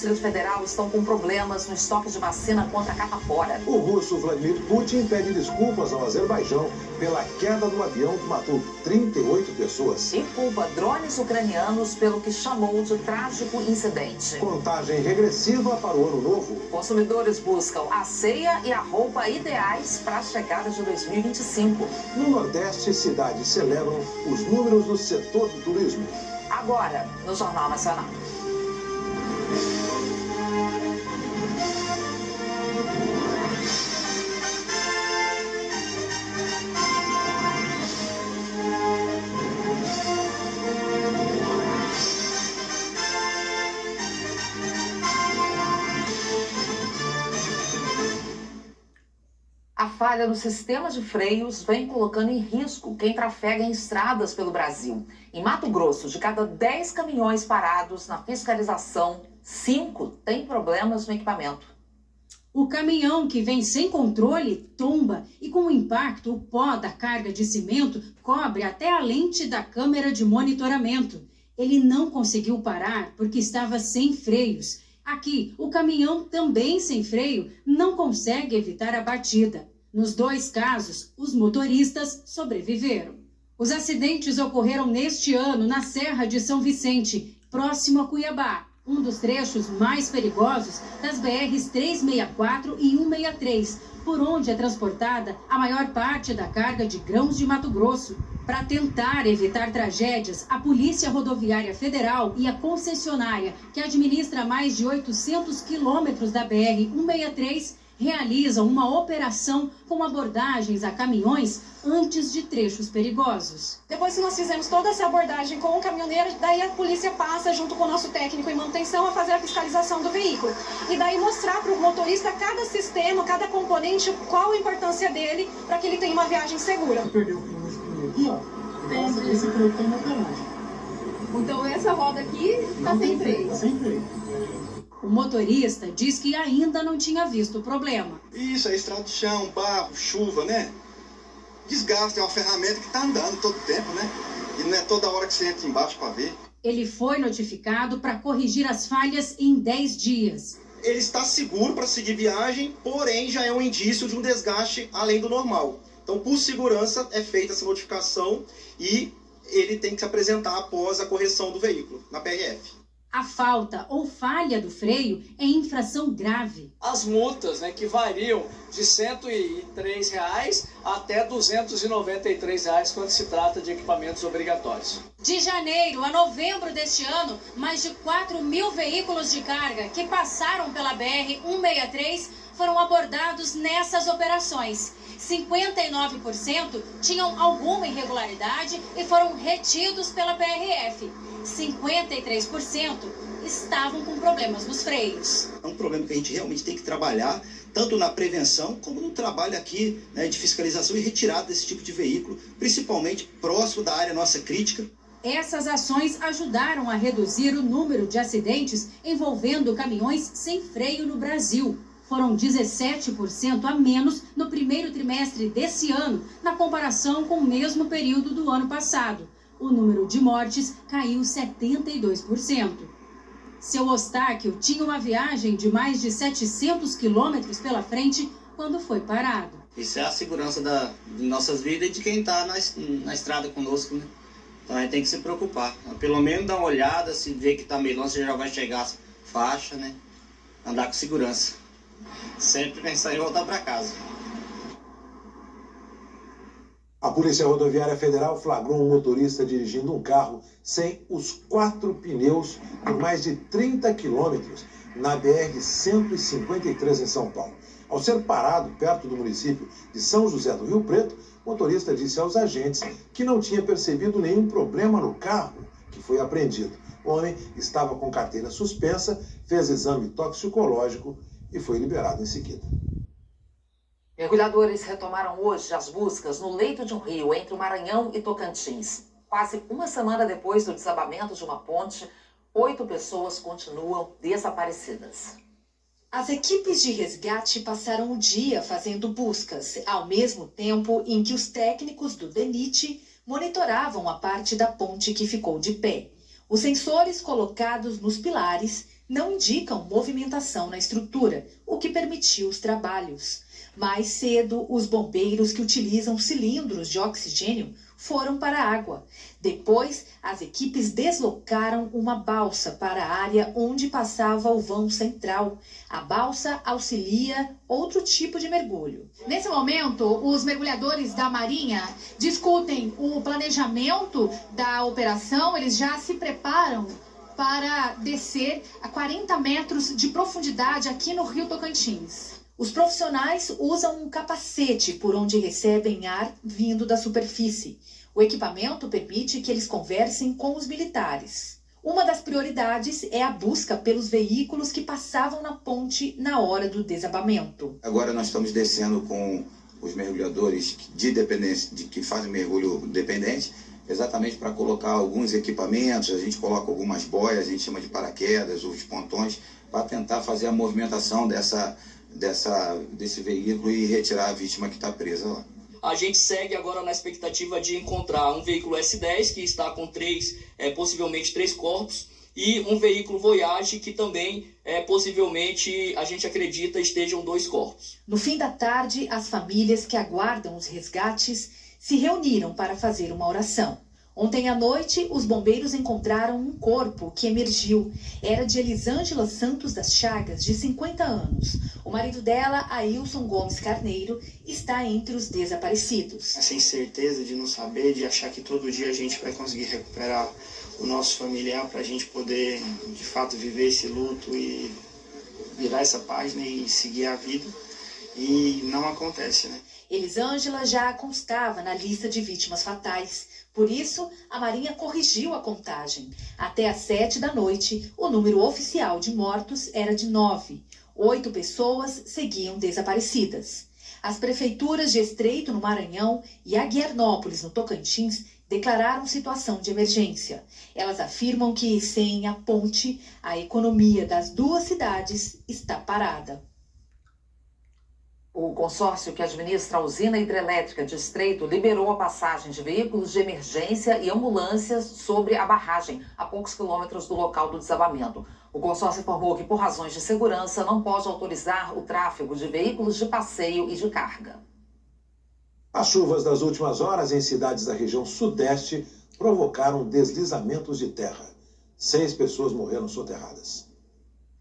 Distrito Federal estão com problemas no estoque de vacina contra a catapora. O russo Vladimir Putin pede desculpas ao Azerbaijão pela queda do avião que matou 38 pessoas. E culpa drones ucranianos pelo que chamou de trágico incidente. Contagem regressiva para o ano novo. Consumidores buscam a ceia e a roupa ideais para a chegada de 2025. No Nordeste, cidades celebram os números do setor do turismo. Agora, no Jornal Nacional. A falha no sistema de freios vem colocando em risco quem trafega em estradas pelo Brasil. Em Mato Grosso, de cada 10 caminhões parados na fiscalização, 5 têm problemas no equipamento. O caminhão que vem sem controle tomba e com o impacto o pó da carga de cimento cobre até a lente da câmera de monitoramento. Ele não conseguiu parar porque estava sem freios. Aqui, o caminhão também sem freio não consegue evitar a batida. Nos 2 casos, os motoristas sobreviveram. Os acidentes ocorreram neste ano na Serra de São Vicente, próximo a Cuiabá, um dos trechos mais perigosos das BRs 364 e 163, por onde é transportada a maior parte da carga de grãos de Mato Grosso. Para tentar evitar tragédias, a Polícia Rodoviária Federal e a concessionária, que administra mais de 800 quilômetros da BR-163, realizam uma operação com abordagens a caminhões antes de trechos perigosos. Depois que nós fizemos toda essa abordagem com o caminhoneiro, daí a polícia passa junto com o nosso técnico em manutenção a fazer a fiscalização do veículo. E daí mostrar para o motorista cada sistema, cada componente, qual a importância dele para que ele tenha uma viagem segura. Perdeu o freio aqui, ó. Então, esse freio está na garagem. Então essa roda aqui está sem freio. Está sem freio. O motorista diz que ainda não tinha visto o problema. Isso, é estrada de chão, barro, chuva, né? Desgaste, é uma ferramenta que está andando todo tempo, né? E não é toda hora que você entra embaixo para ver. Ele foi notificado para corrigir as falhas em 10 dias. Ele está seguro para seguir viagem, porém já é um indício de um desgaste além do normal. Então, por segurança, é feita essa notificação e ele tem que se apresentar após a correção do veículo, na PRF. A falta ou falha do freio é infração grave. As multas, que variam de R$ 103 até R$ 293 quando se trata de equipamentos obrigatórios. De janeiro a novembro deste ano, mais de 4 mil veículos de carga que passaram pela BR-163 foram abordados nessas operações. 59% tinham alguma irregularidade e foram retidos pela PRF. 53% estavam com problemas nos freios. É um problema que a gente realmente tem que trabalhar, tanto na prevenção como no trabalho aqui, de fiscalização e retirada desse tipo de veículo, principalmente próximo da área nossa crítica. Essas ações ajudaram a reduzir o número de acidentes envolvendo caminhões sem freio no Brasil. Foram 17% a menos no primeiro trimestre desse ano, na comparação com o mesmo período do ano passado. O número de mortes caiu 72%. Seu Eustáquio tinha uma viagem de mais de 700 quilômetros pela frente quando foi parado. Isso é a segurança de nossas vidas e de quem está na estrada conosco, né? Então a gente tem que se preocupar. Pelo menos dar uma olhada, se ver que está meio longe, você já vai chegar a faixa, né? Andar com segurança. Sempre pensar em voltar para casa. A Polícia Rodoviária Federal flagrou um motorista dirigindo um carro sem os 4 pneus por mais de 30 quilômetros na BR-153 em São Paulo. Ao ser parado perto do município de São José do Rio Preto, o motorista disse aos agentes que não tinha percebido nenhum problema no carro que foi apreendido. O homem estava com carteira suspensa, fez exame toxicológico e foi liberado em seguida. Mergulhadores retomaram hoje as buscas no leito de um rio entre o Maranhão e Tocantins. Quase uma semana depois do desabamento de uma ponte, 8 pessoas continuam desaparecidas. As equipes de resgate passaram o dia fazendo buscas, ao mesmo tempo em que os técnicos do DENIT monitoravam a parte da ponte que ficou de pé. Os sensores colocados nos pilares não indicam movimentação na estrutura, o que permitiu os trabalhos. Mais cedo, os bombeiros que utilizam cilindros de oxigênio foram para a água. Depois, as equipes deslocaram uma balsa para a área onde passava o vão central. A balsa auxilia outro tipo de mergulho. Nesse momento, os mergulhadores da Marinha discutem o planejamento da operação. Eles já se preparam para descer a 40 metros de profundidade aqui no Rio Tocantins. Os profissionais usam um capacete por onde recebem ar vindo da superfície. O equipamento permite que eles conversem com os militares. Uma das prioridades é a busca pelos veículos que passavam na ponte na hora do desabamento. Agora nós estamos descendo com os mergulhadores de dependência, que fazem mergulho dependente, exatamente para colocar alguns equipamentos. A gente coloca algumas boias, a gente chama de paraquedas, os pontões, para tentar fazer a movimentação desse veículo e retirar a vítima que está presa lá. A gente segue agora na expectativa de encontrar um veículo S10, que está com possivelmente 3 corpos, e um veículo Voyage, que também, possivelmente, a gente acredita, estejam 2 corpos. No fim da tarde, as famílias que aguardam os resgates se reuniram para fazer uma oração. Ontem à noite, os bombeiros encontraram um corpo que emergiu. Era de Elisângela Santos das Chagas, de 50 anos. O marido dela, Ailson Gomes Carneiro, está entre os desaparecidos. Essa incerteza de não saber, de achar que todo dia a gente vai conseguir recuperar o nosso familiar para a gente poder, de fato, viver esse luto e virar essa página e seguir a vida. E não acontece, né? Elisângela já constava na lista de vítimas fatais. Por isso, a Marinha corrigiu a contagem. Até às 7 da noite, o número oficial de mortos era de 9. 8 pessoas seguiam desaparecidas. As prefeituras de Estreito, no Maranhão, e Aguiarnópolis, no Tocantins, declararam situação de emergência. Elas afirmam que, sem a ponte, a economia das duas cidades está parada. O consórcio que administra a usina hidrelétrica de Estreito liberou a passagem de veículos de emergência e ambulâncias sobre a barragem, a poucos quilômetros do local do desabamento. O consórcio informou que, por razões de segurança, não pode autorizar o tráfego de veículos de passeio e de carga. As chuvas das últimas horas em cidades da região sudeste provocaram deslizamentos de terra. 6 pessoas morreram soterradas.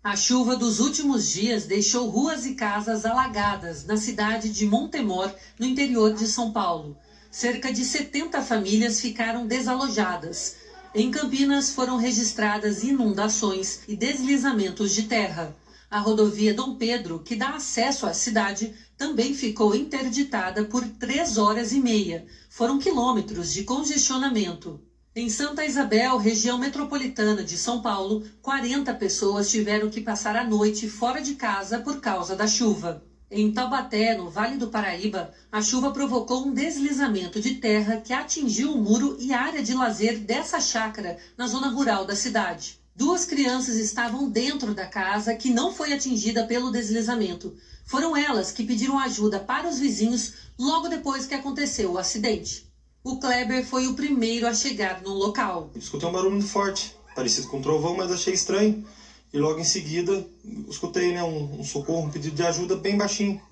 A chuva dos últimos dias deixou ruas e casas alagadas na cidade de Montemor, no interior de São Paulo. Cerca de 70 famílias ficaram desalojadas. Em Campinas foram registradas inundações e deslizamentos de terra. A rodovia Dom Pedro, que dá acesso à cidade, também ficou interditada por 3 horas e meia. Foram quilômetros de congestionamento. Em Santa Isabel, região metropolitana de São Paulo, 40 pessoas tiveram que passar a noite fora de casa por causa da chuva. Em Taubaté, no Vale do Paraíba, a chuva provocou um deslizamento de terra que atingiu o muro e a área de lazer dessa chácara na zona rural da cidade. 2 crianças estavam dentro da casa que não foi atingida pelo deslizamento. Foram elas que pediram ajuda para os vizinhos logo depois que aconteceu o acidente. O Kleber foi o primeiro a chegar no local. Escutei um barulho muito forte, parecido com um trovão, mas achei estranho. E logo em seguida, escutei um socorro, um pedido de ajuda bem baixinho.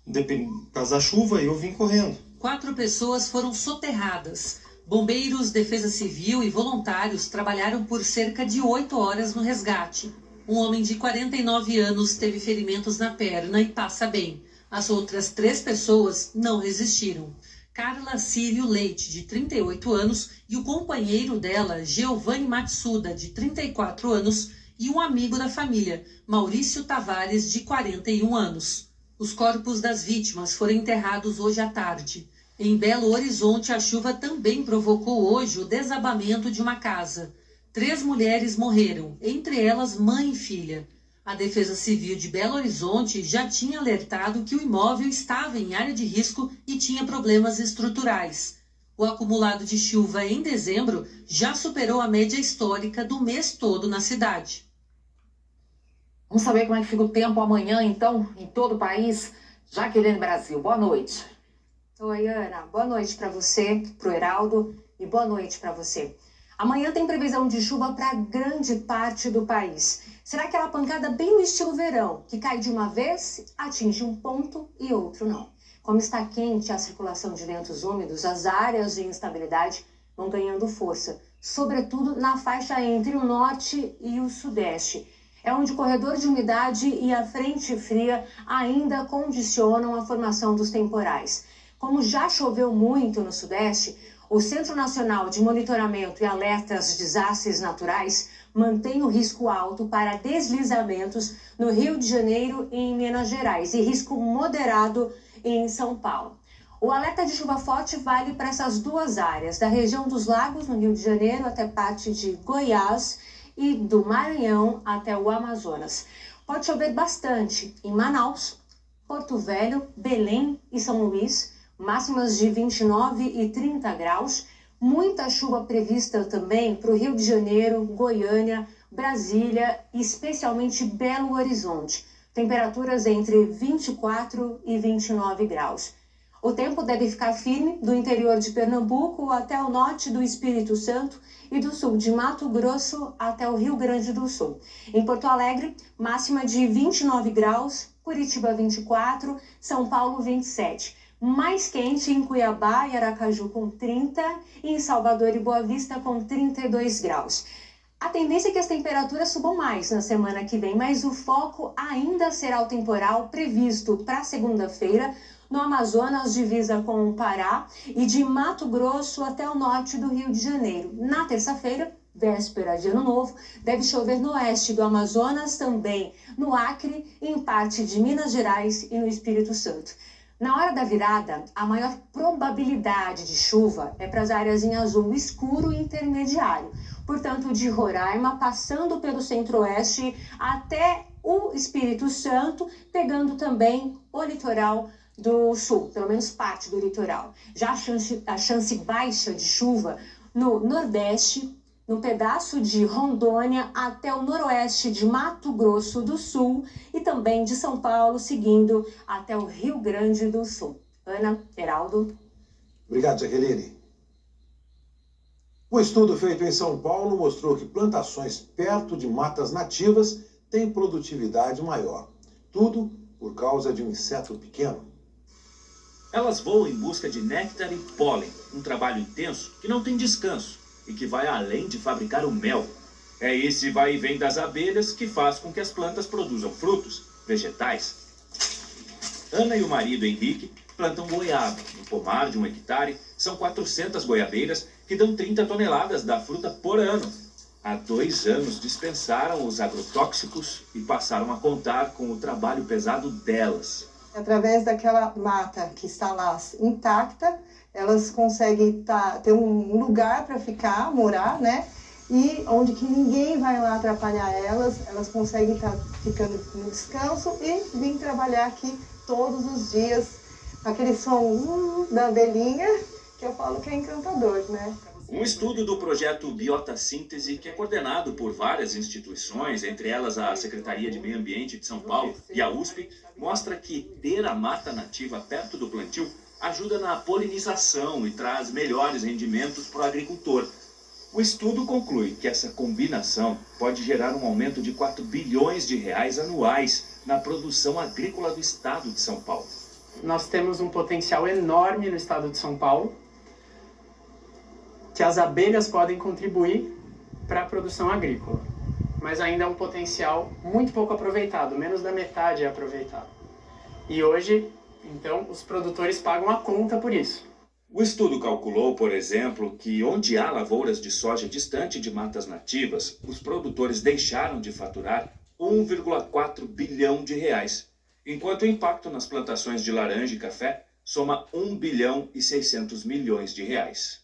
Por causa da chuva, eu vim correndo. 4 pessoas foram soterradas. Bombeiros, Defesa Civil e voluntários trabalharam por cerca de 8 horas no resgate. Um homem de 49 anos teve ferimentos na perna e passa bem. As outras 3 pessoas não resistiram. Carla Círio Leite, de 38 anos, e o companheiro dela, Giovanni Matsuda, de 34 anos, e um amigo da família, Maurício Tavares, de 41 anos. Os corpos das vítimas foram enterrados hoje à tarde. Em Belo Horizonte, a chuva também provocou hoje o desabamento de uma casa. 3 mulheres morreram, entre elas mãe e filha. A Defesa Civil de Belo Horizonte já tinha alertado que o imóvel estava em área de risco e tinha problemas estruturais. O acumulado de chuva em dezembro já superou a média histórica do mês todo na cidade. Vamos saber como é que fica o tempo amanhã, então, em todo o país? Jaqueline Brasil, boa noite. Oi, Ana. Boa noite para você, para o Heraldo, e boa noite para você. Amanhã tem previsão de chuva para grande parte do país. Será aquela pancada bem no estilo verão, que cai de uma vez, atinge um ponto e outro não. Como está quente a circulação de ventos úmidos, as áreas de instabilidade vão ganhando força, sobretudo na faixa entre o norte e o sudeste. É onde o corredor de umidade e a frente fria ainda condicionam a formação dos temporais. Como já choveu muito no sudeste, o Centro Nacional de Monitoramento e Alertas de Desastres Naturais mantém o risco alto para deslizamentos no Rio de Janeiro e em Minas Gerais e risco moderado em São Paulo. O alerta de chuva forte vale para essas duas áreas, da região dos Lagos, no Rio de Janeiro, até parte de Goiás e do Maranhão até o Amazonas. Pode chover bastante em Manaus, Porto Velho, Belém e São Luís, máximas de 29 e 30 graus. Muita chuva prevista também para o Rio de Janeiro, Goiânia, Brasília e especialmente Belo Horizonte. Temperaturas entre 24 e 29 graus. O tempo deve ficar firme do interior de Pernambuco até o norte do Espírito Santo e do sul de Mato Grosso até o Rio Grande do Sul. Em Porto Alegre, máxima de 29 graus, Curitiba 24, São Paulo 27. Mais quente em Cuiabá e Aracaju com 30 e em Salvador e Boa Vista com 32 graus. A tendência é que as temperaturas subam mais na semana que vem, mas o foco ainda será o temporal previsto para segunda-feira no Amazonas, divisa com o Pará, e de Mato Grosso até o norte do Rio de Janeiro. Na terça-feira, véspera de Ano Novo, deve chover no oeste do Amazonas, também no Acre, em parte de Minas Gerais e no Espírito Santo. Na hora da virada, a maior probabilidade de chuva é para as áreas em azul escuro e intermediário. Portanto, de Roraima, passando pelo centro-oeste até o Espírito Santo, pegando também o litoral do sul, pelo menos parte do litoral. Já a chance baixa de chuva no nordeste, no pedaço de Rondônia até o noroeste de Mato Grosso do Sul e também de São Paulo, seguindo até o Rio Grande do Sul. Ana, Heraldo. Obrigado, Jaqueline. Um estudo feito em São Paulo mostrou que plantações perto de matas nativas têm produtividade maior. Tudo por causa de um inseto pequeno. Elas voam em busca de néctar e pólen, um trabalho intenso que não tem descanso e que vai além de fabricar o mel. É esse vai e vem das abelhas que faz com que as plantas produzam frutos, vegetais. Ana e o marido Henrique plantam goiaba. No pomar de 1 hectare, são 400 goiabeiras que dão 30 toneladas da fruta por ano. Há 2 anos dispensaram os agrotóxicos e passaram a contar com o trabalho pesado delas. Através daquela mata que está lá intacta, elas conseguem ter um lugar para ficar, morar, né? E onde que ninguém vai lá atrapalhar elas conseguem estar ficando no descanso e vir trabalhar aqui todos os dias. Aquele som da abelhinha, que eu falo que é encantador, né? Um estudo do projeto Biotassíntese, que é coordenado por várias instituições, entre elas a Secretaria de Meio Ambiente de São Paulo e a USP, mostra que ter a mata nativa perto do plantio ajuda na polinização e traz melhores rendimentos para o agricultor. O estudo conclui que essa combinação pode gerar um aumento de 4 bilhões de reais anuais na produção agrícola do estado de São Paulo. Nós temos um potencial enorme no estado de São Paulo, que as abelhas podem contribuir para a produção agrícola, mas ainda é um potencial muito pouco aproveitado, menos da metade é aproveitado. E hoje, então, os produtores pagam a conta por isso. O estudo calculou, por exemplo, que onde há lavouras de soja distante de matas nativas, os produtores deixaram de faturar 1,4 bilhão de reais, enquanto o impacto nas plantações de laranja e café soma 1 bilhão e 600 milhões de reais.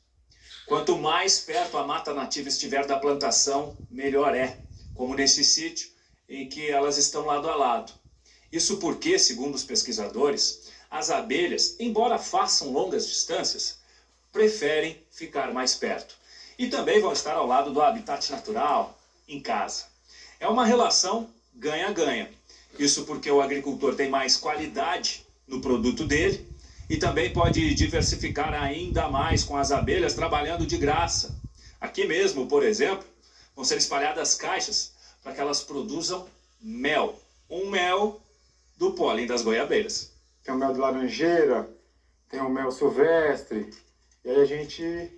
Quanto mais perto a mata nativa estiver da plantação, melhor é, como nesse sítio em que elas estão lado a lado. Isso porque, segundo os pesquisadores, as abelhas, embora façam longas distâncias, preferem ficar mais perto. E também vão estar ao lado do habitat natural, em casa. É uma relação ganha-ganha. Isso porque o agricultor tem mais qualidade no produto dele e também pode diversificar ainda mais com as abelhas trabalhando de graça. Aqui mesmo, por exemplo, vão ser espalhadas caixas para que elas produzam mel. Um mel do pólen das goiabeiras. Tem o mel de laranjeira, tem o mel silvestre, e aí a gente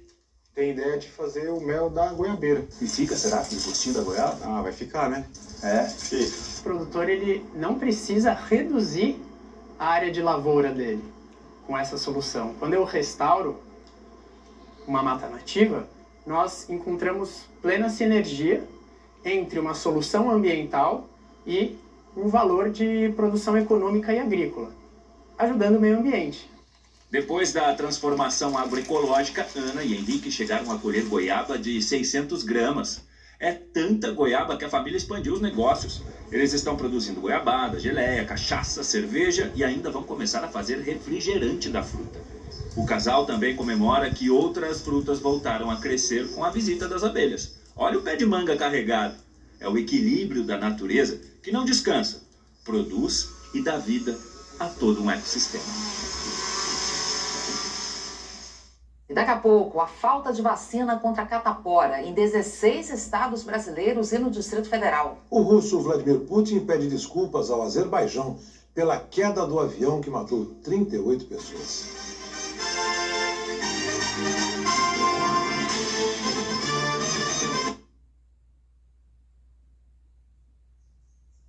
tem ideia de fazer o mel da goiabeira. E fica, será? O gostinho da goiaba? Ah, vai ficar, né? É? Fica. O produtor ele não precisa reduzir a área de lavoura dele com essa solução. Quando eu restauro uma mata nativa, nós encontramos plena sinergia entre uma solução ambiental e um valor de produção econômica e agrícola, ajudando o meio ambiente. Depois da transformação agroecológica, Ana e Henrique chegaram a colher goiaba de 600 gramas. É tanta goiaba que a família expandiu os negócios. Eles estão produzindo goiabada, geleia, cachaça, cerveja e ainda vão começar a fazer refrigerante da fruta. O casal também comemora que outras frutas voltaram a crescer com a visita das abelhas. Olha o pé de manga carregado. É o equilíbrio da natureza que não descansa, produz e dá vida a todo um ecossistema. E daqui a pouco, a falta de vacina contra a catapora em 16 estados brasileiros e no Distrito Federal. O russo Vladimir Putin pede desculpas ao Azerbaijão pela queda do avião que matou 38 pessoas.